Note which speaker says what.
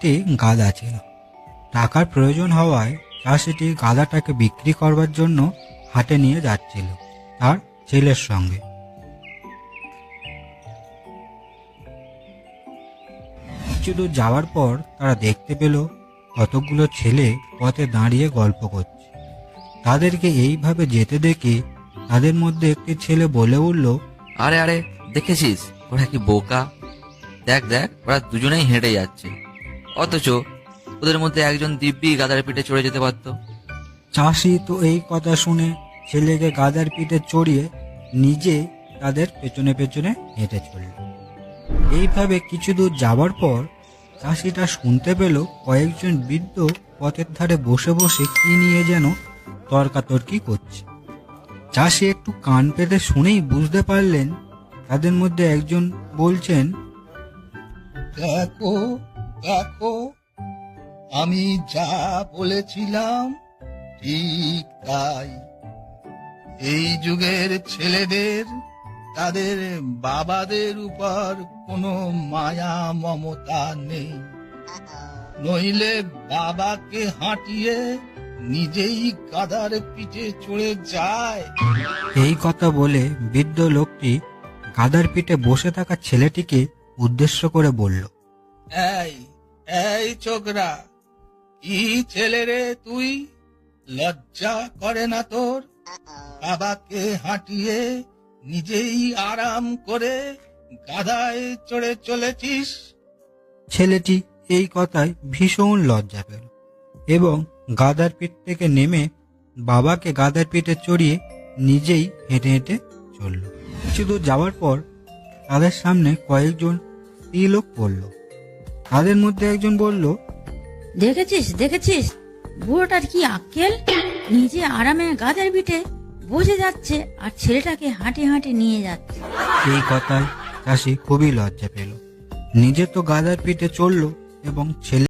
Speaker 1: একটি গাধা ছিল। টাকার প্রয়োজন হওয়ায় চাষিটি গাধাটাকে বিক্রি করবার জন্য হাটে নিয়ে যাচ্ছিল তার ছেলের সঙ্গে। কিছু দূর যাওয়ার পর তারা দেখতে পেল কতগুলো ছেলে পথে দাঁড়িয়ে গল্প করছে। তাদেরকে এইভাবে যেতে দেখে তাদের মধ্যে একটি ছেলে বলে উঠল,
Speaker 2: আরে আরে, দেখেছিস ওরা কি বোকা? দেখ দেখ, ওরা দুজনেই হেঁটে যাচ্ছে, অথচ ওদের মধ্যে একজন দিব্যি গাধার পিঠে চড়ে যেতে পারত।
Speaker 1: চাষি তো এই কথা শুনে ছেলেকে গাধার পিঠে চড়িয়ে নিজে তাদের পেছনে পেছনে হেঁটে চলল। এইভাবে কিছু দূর যাবার পর চাষিটা শুনতে পেল কয়েকজন বৃদ্ধ পথের ধারে বসে বসে কি নিয়ে যেন তর্কাতর্কি করছে। চাষি একটু কান পেতে শুনেই বুঝতে পারলেন তাদের মধ্যে একজন বলছেন,
Speaker 3: দেখো দেখো, আমি যা বলেছিলাম ঠিক তাই। এই যুগের ছেলেদের তাদের বাবাদের উপর কোনো মায়া মমতা নেই, নইলে বাবাকে হাঁটিয়ে নিজেই গাধার পিঠে চড়ে যায়।
Speaker 1: এই কথা বলে বৃদ্ধ লোকটি গাধার পিঠে বসে থাকা ছেলেটিকে উদ্দেশ্য করে বলল,
Speaker 3: এই এই ছোকরা, কি ছেলে রে তুই? লজ্জা করে না তোর? বাবাকে হাঁটিয়ে নিজেই আরাম করে গাধায় চড়ে চলেছিস।
Speaker 1: ছেলেটি এই কথায় ভীষণ লজ্জা পেল এবং গাধার পিঠ থেকে নেমে বাবাকে গাধার পিঠে চড়িয়ে নিজেই হেঁটে হেঁটে চলল। কিছু দূর যাওয়ার পর তাদের সামনে কয়েকজন স্ত্রীলোক পড়ল। তাদের মধ্যে একজন বলল,
Speaker 4: দেখেছিস দেখেছিস, বুড়োটার কি আক্কেল! নিজে আরামে গাধার পিঠে বসে যাচ্ছে আর ছেলেটাকে হাঁটি হাঁটি নিয়ে যাচ্ছে।
Speaker 1: এই কথায় চাষি খুবই লজ্জা পেল। নিজে তো গাধার পিঠে চড়ল এবং ছেলে